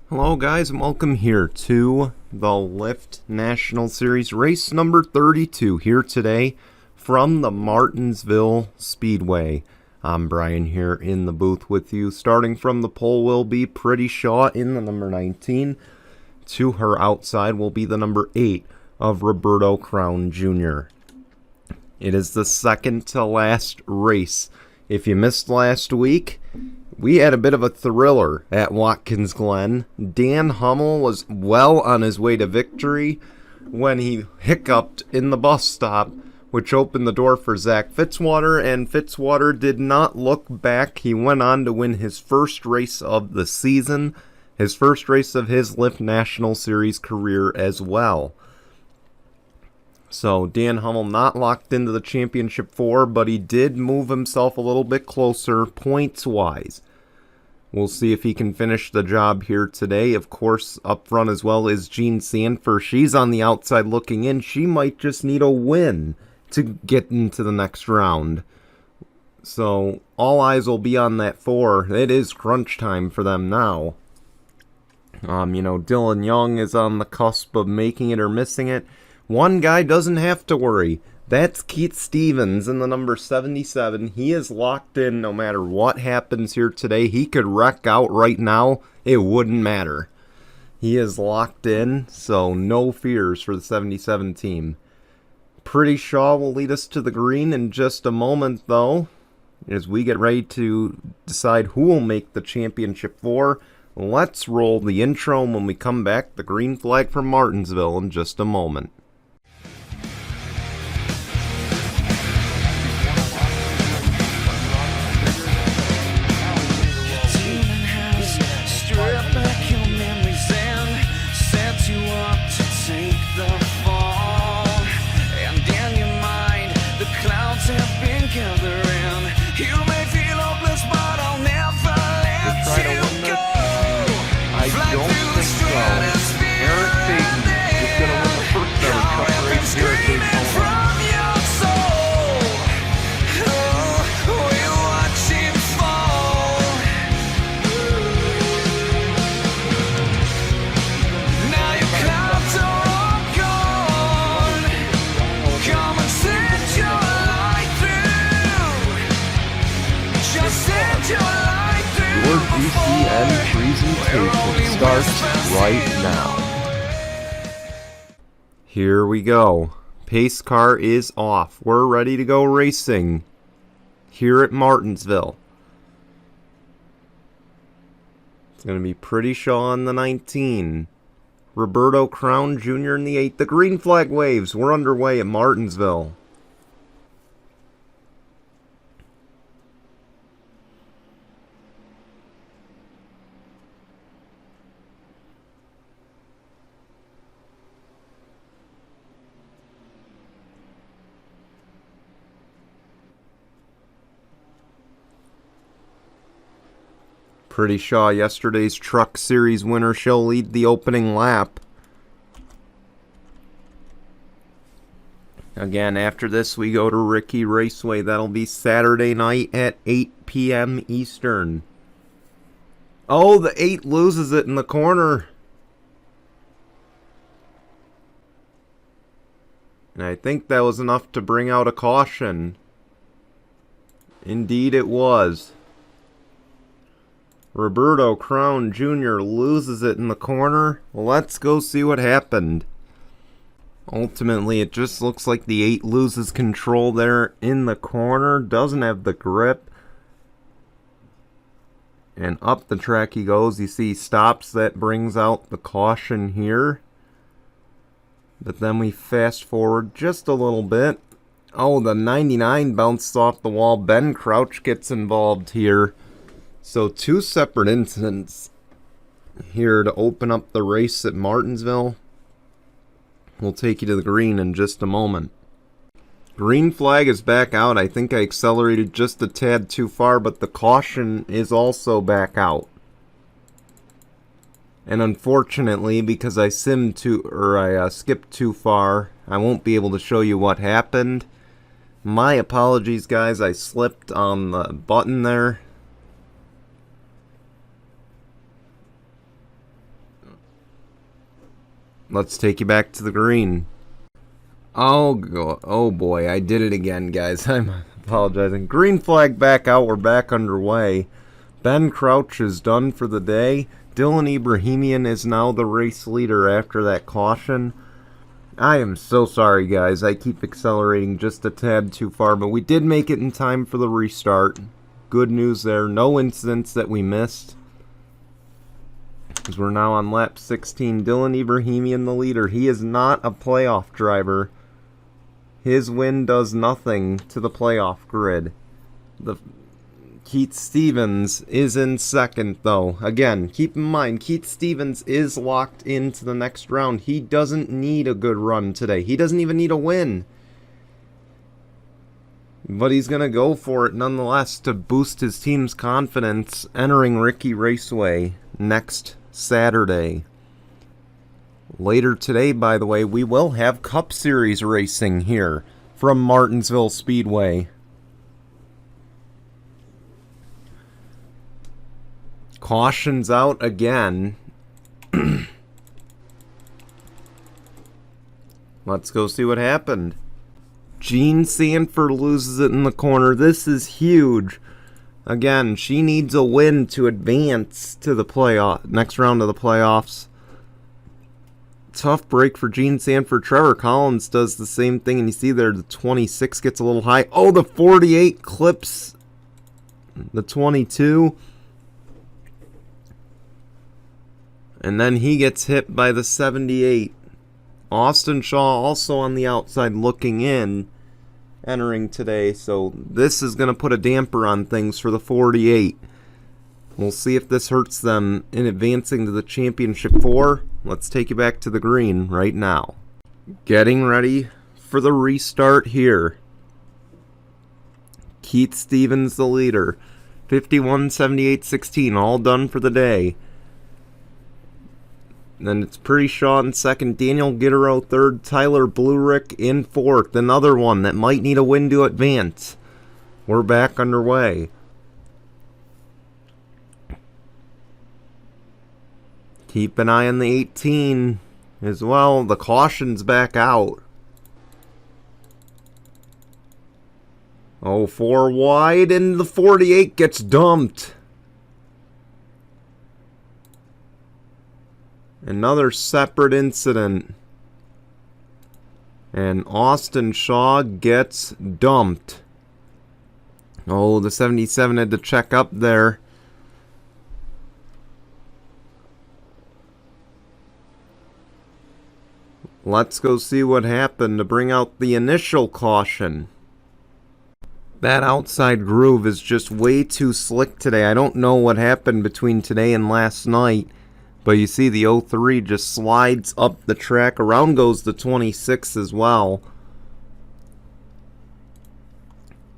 Hello guys and welcome here to the Lyft National Series race number 32 here today from the Martinsville Speedway. I'm Brian here in the booth with you. Starting from the pole will be Pretty Shaw in the number 19. To her outside will be the number 8 of Roberto Crown Jr. It is the second to last race. If you missed last week, we had a bit of a thriller at Watkins Glen. Dan Hummel was well on his way to victory when he hiccuped in the bus stop, which opened the door for Zach Fitzwater, and Fitzwater did not look back. He went on to win his first race of the season, his first race of his Lyft National Series career as well. So Dan Hummel not locked into the championship 4, but he did move himself a little bit closer points-wise. We'll see if he can finish the job here today. Of course, up front as well is Jean Sanford. She's on the outside looking in. She might just need a win to get into the next round. So all eyes will be on that 4. It is crunch time for them now. Dylan Young is on the cusp of making it or missing it. One guy doesn't have to worry. That's Keith Stevens in the number 77. He is locked in no matter what happens here today. He could wreck out right now. It wouldn't matter. He is locked in, so no fears for the 77 team. Pretty Shaw will lead us to the green in just a moment, though, as we get ready to decide who will make the championship 4. Let's roll the intro, and when we come back, the green flag from Martinsville in just a moment. DCN presentation starts right now. Here we go. Pace car is off. We're ready to go racing here at Martinsville. It's going to be Pretty Shaw in the 19. Roberto Crown Jr. in the 8. The green flag waves. We're underway at Martinsville. Pretty Shaw, yesterday's Truck Series winner, she'll lead the opening lap. Again, after this, we go to Ricky Raceway. That'll be Saturday night at 8 p.m. Eastern. Oh, the 8 loses it in the corner. And I think that was enough to bring out a caution. Indeed it was. Roberto Crown Jr. loses it in the corner. Let's go see what happened. Ultimately, it just looks like the 8 loses control there in the corner. Doesn't have the grip. And up the track he goes. You see he stops. That brings out the caution here. But then we fast forward just a little bit. Oh, the 99 bounced off the wall. Ben Crouch gets involved here. So 2 separate incidents here to open up the race at Martinsville. We'll take you to the green in just a moment. Green flag is back out. I think I accelerated just a tad too far, but the caution is also back out. And unfortunately, because I skipped too far, I won't be able to show you what happened. My apologies, guys. I slipped on the button there. Let's take you back to the green. Oh boy, I did it again, guys. I'm apologizing. Green flag back out. We're back underway. Ben Crouch is done for the day. Dylan Ibrahimian is now the race leader after that caution. I am so sorry, guys. I keep accelerating just a tad too far, but we did make it in time for the restart. Good news there. No incidents that we missed. Because we're now on lap 16. Dylan Ibrahimian, the leader. He is not a playoff driver. His win does nothing to the playoff grid. Keith Stevens is in second, though. Again, keep in mind, Keith Stevens is locked into the next round. He doesn't need a good run today. He doesn't even need a win. But he's going to go for it nonetheless to boost his team's confidence entering Ricky Raceway next Saturday. Later today, by the way, we will have Cup Series racing here from Martinsville Speedway. Cautions out again. Let's go see what happened. Jean Sanford loses it in the corner. This is huge. Again, she needs a win to advance to the next round of the playoffs. Tough break for Jean Sanford. Trevor Collins does the same thing, and you see there the 26 gets a little high. Oh, the 48 clips the 22. And then he gets hit by the 78. Austin Shaw also on the outside looking in, entering today. So this is going to put a damper on things for the 48. We'll see if this hurts them in advancing to the championship 4. Let's take you back to the green right now. Getting ready for the restart here. Keith Stevens, the leader. 51, 78, 16, all done for the day. Then it's Pretty Shaw in second, Daniel Gittero third, Tyler Blurick in fourth. Another one that might need a win to advance. We're back underway. Keep an eye on the 18 as well. The caution's back out. Oh, 4 wide, and the 48 gets dumped. Another separate incident. And Austin Shaw gets dumped. Oh, the 77 had to check up there. Let's go see what happened to bring out the initial caution. That outside groove is just way too slick today. I don't know what happened between today and last night. But you see the 03 just slides up the track. Around goes the 26 as well.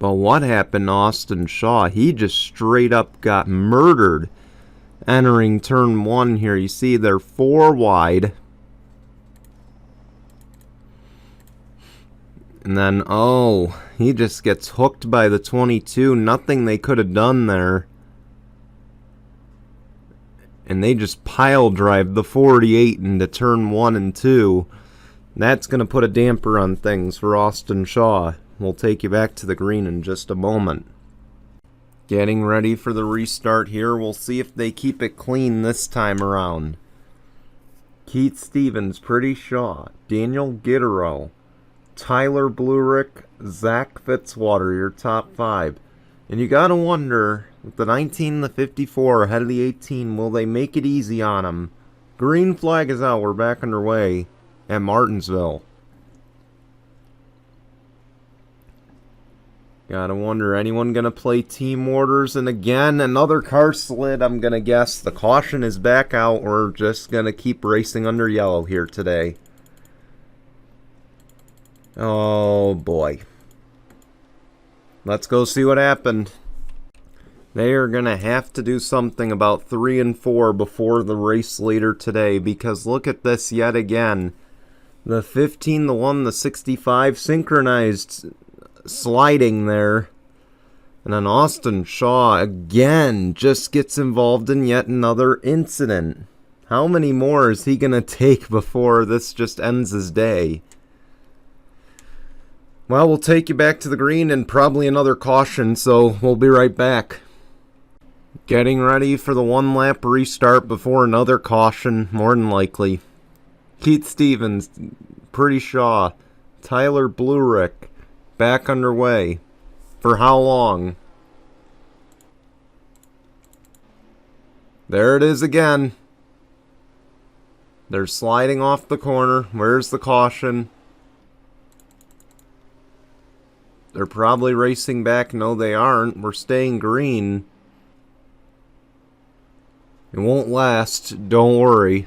But what happened to Austin Shaw? He just straight up got murdered entering turn 1 here. You see they're 4 wide. And then, oh, he just gets hooked by the 22. Nothing they could have done there. And they just pile drive the 48 into turn 1 and 2. That's going to put a damper on things for Austin Shaw. We'll take you back to the green in just a moment. Getting ready for the restart here. We'll see if they keep it clean this time around. Keith Stevens, Pretty Shaw, Daniel Gittero, Tyler Blurick, Zach Fitzwater, your top 5. And you got to wonder, with the 19 and the 54 ahead of the 18, will they make it easy on them? Green flag is out. We're back underway at Martinsville. Gotta wonder, anyone gonna play team orders? And again, another car slid, I'm gonna guess. The caution is back out. We're just gonna keep racing under yellow here today. Oh boy. Let's go see what happened. They are going to have to do something about 3 and 4 before the race later today, because look at this yet again. The 15, the 1, the 65 synchronized sliding there. And then Austin Shaw again just gets involved in yet another incident. How many more is he going to take before this just ends his day? Well, we'll take you back to the green and probably another caution, so we'll be right back. Getting ready for the one lap restart before another caution, more than likely. Keith Stevens, Pretty Shaw, Tyler Blurick, back underway. For how long? There it is again. They're sliding off the corner. Where's the caution? They're probably racing back. No, they aren't. We're staying green. It won't last. Don't worry.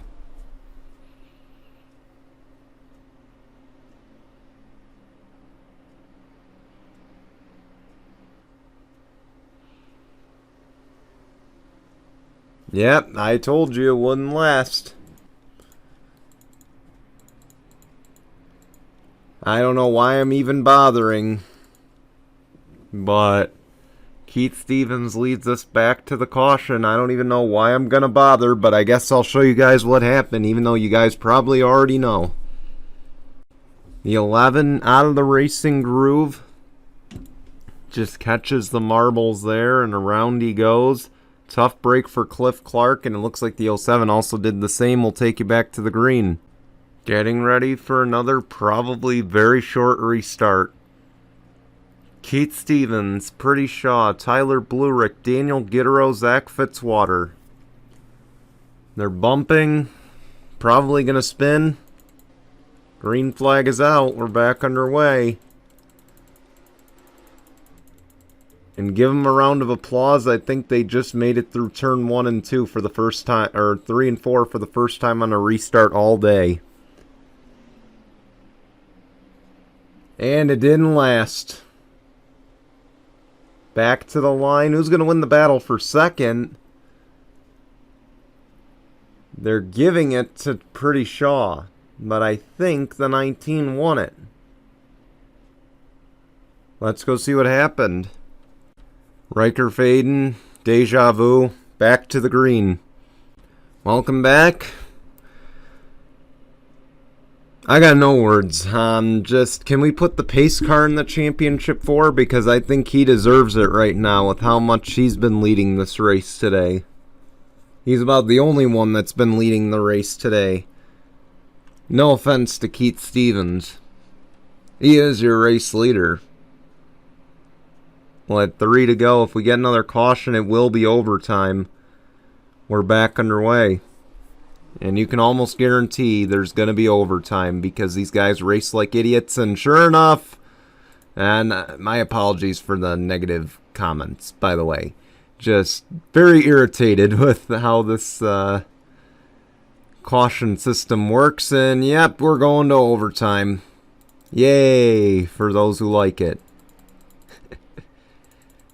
Yep, I told you it wouldn't last. I don't know why I'm even bothering. But Keith Stevens leads us back to the caution. I don't even know why I'm going to bother, but I guess I'll show you guys what happened, even though you guys probably already know. The 11 out of the racing groove. Just catches the marbles there, and around he goes. Tough break for Cliff Clark, and it looks like the 07 also did the same. We'll take you back to the green. Getting ready for another probably very short restart. Keith Stevens, Pretty Shaw, Tyler Blurick, Daniel Gittero, Zach Fitzwater. They're bumping. Probably going to spin. Green flag is out. We're back underway. And give them a round of applause. I think they just made it through turn 1 and 2 for the first time, or 3 and 4 for the first time on a restart all day. And it didn't last. Back to the line. Who's going to win the battle for second? They're giving it to Pretty Shaw, but I think the 19 won it. Let's go see what happened. Riker Faden, Deja Vu, back to the green. Welcome back. I got no words. Just, can we put the pace car in the championship 4? Because I think he deserves it right now with how much he's been leading this race today. He's about the only one that's been leading the race today. No offense to Keith Stevens. He is your race leader. Well, at 3 to go, if we get another caution, it will be overtime. We're back underway. And you can almost guarantee there's going to be overtime because these guys race like idiots. And sure enough, and my apologies for the negative comments, by the way. Just very irritated with how this caution system works. And yep, we're going to overtime. Yay, for those who like it.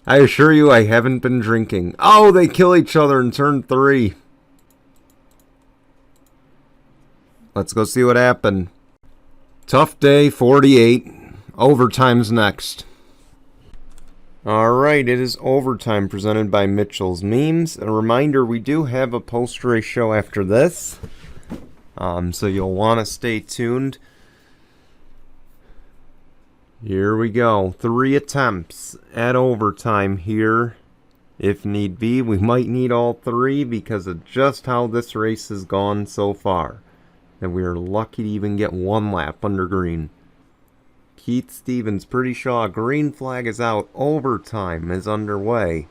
I assure you I haven't been drinking. Oh, they kill each other in turn 3. Let's go see what happened. Tough day, 48. Overtime's next. Alright, it is overtime presented by Mitchell's Memes. A reminder, we do have a post-race show after this. So you'll want to stay tuned. Here we go. 3 attempts at overtime here. If need be, we might need all 3 because of just how this race has gone so far. And we are lucky to even get 1 lap under green. Keith Stevens, Pretty Shaw, green flag is out. Overtime is underway.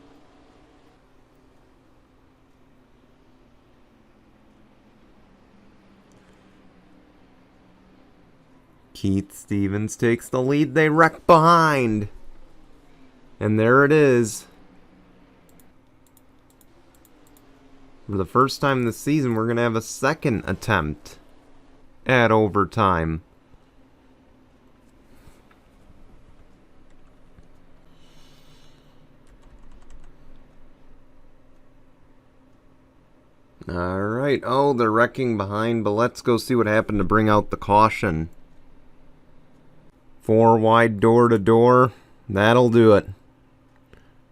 Keith Stevens takes the lead. They wreck behind. And there it is. For the first time this season, we're going to have a second attempt at overtime. Alright, oh, they're wrecking behind, but let's go see what happened to bring out the caution. 4 wide door to door, that'll do it.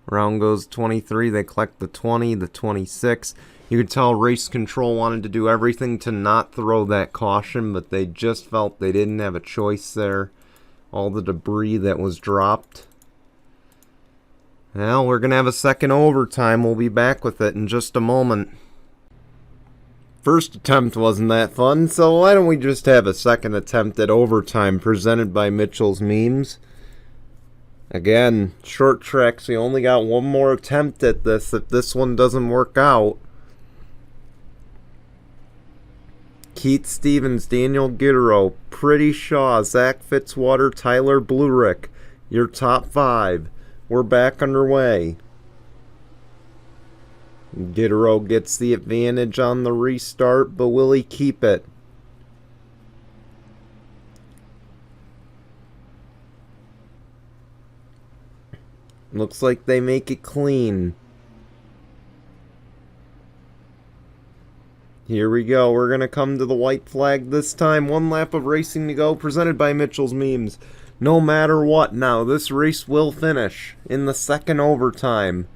Round goes 23, they collect the 20, the 26. You could tell race control wanted to do everything to not throw that caution, but they just felt they didn't have a choice there. All the debris that was dropped. Well, we're going to have a second overtime. We'll be back with it in just a moment. First attempt wasn't that fun, so why don't we just have a second attempt at overtime presented by Mitchell's Memes. Again, short track, so you only got one more attempt at this if this one doesn't work out. Keith Stevens, Daniel Gittero, Pretty Shaw, Zach Fitzwater, Tyler Blurick. Your top 5. We're back underway. Gittero gets the advantage on the restart, but will he keep it? Looks like they make it clean. Here we go. We're going to come to the white flag this time. One lap of racing to go, presented by Mitchell's Memes. No matter what now, this race will finish in the second overtime.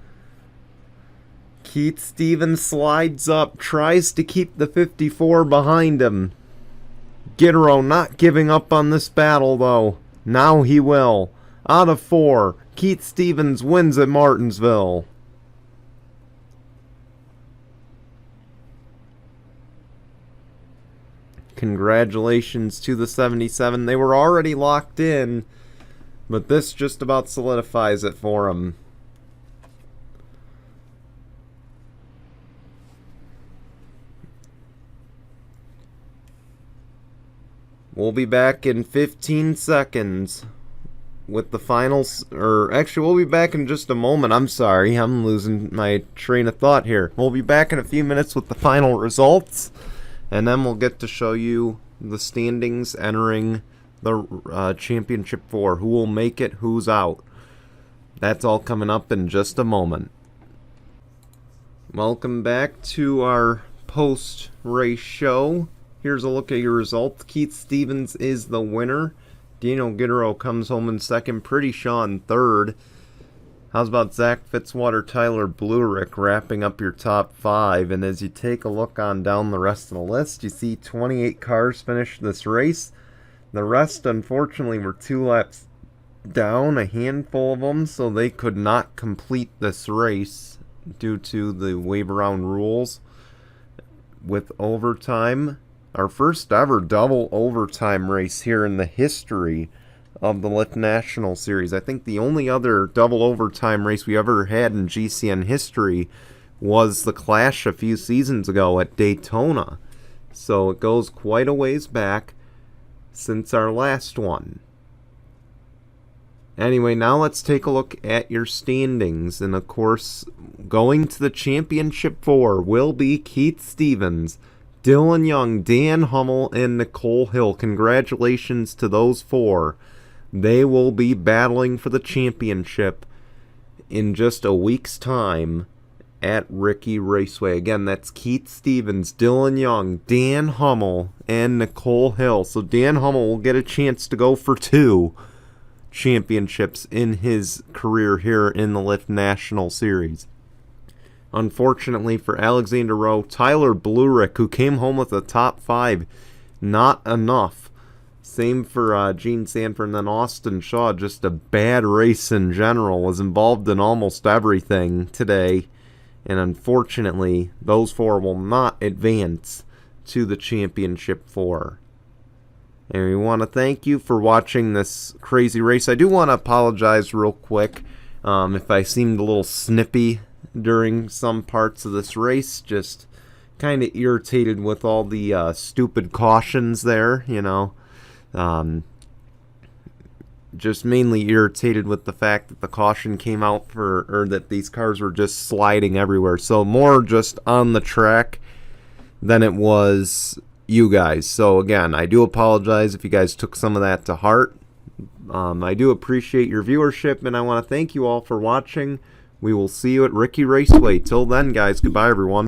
Keith Stevens slides up, tries to keep the 54 behind him. Gittero not giving up on this battle, though. Now he will. Out of 4, Keith Stevens wins at Martinsville. Congratulations to the 77. They were already locked in, but this just about solidifies it for them. We'll be back in 15 seconds with the finals, or actually we'll be back in just a moment. I'm sorry, I'm losing my train of thought here. We'll be back in a few minutes with the final results. And then we'll get to show you the standings entering the Championship 4. Who will make it, who's out. That's all coming up in just a moment. Welcome back to our post-race show. Here's a look at your results. Keith Stevens is the winner. Daniel Gittero comes home in second. Pretty Shaw in third. How's about Zach Fitzwater, Tyler Blurick wrapping up your top 5? And as you take a look on down the rest of the list, you see 28 cars finish this race. The rest, unfortunately, were 2 laps down, a handful of them, so they could not complete this race due to the wave around rules with overtime. Our first ever double overtime race here in the history of the Lyft National Series. I think the only other double overtime race we ever had in GCN history was the Clash a few seasons ago at Daytona. So it goes quite a ways back since our last one. Anyway, now let's take a look at your standings. And of course, going to the Championship 4 will be Keith Stevens, Dylan Young, Dan Hummel, and Nicole Hill. Congratulations to those 4. They will be battling for the championship in just a week's time at Ricky Raceway. Again, that's Keith Stevens, Dylan Young, Dan Hummel, and Nicole Hill. So Dan Hummel will get a chance to go for 2 championships in his career here in the Lyft National Series. Unfortunately for Alexander Rowe, Tyler Blurick, who came home with a top 5, not enough. Same for Gene Sanford, and then Austin Shaw, just a bad race in general, was involved in almost everything today, and unfortunately, those 4 will not advance to the Championship 4. And we want to thank you for watching this crazy race. I do want to apologize real quick if I seemed a little snippy during some parts of this race, just kind of irritated with all the stupid cautions there, you know. Just mainly irritated with the fact that the caution came out or that these cars were just sliding everywhere. So more just on the track than it was you guys. So again, I do apologize if you guys took some of that to heart. I do appreciate your viewership, and I want to thank you all for watching. We will see you at Ricky Raceway. Till then, guys, goodbye, everyone.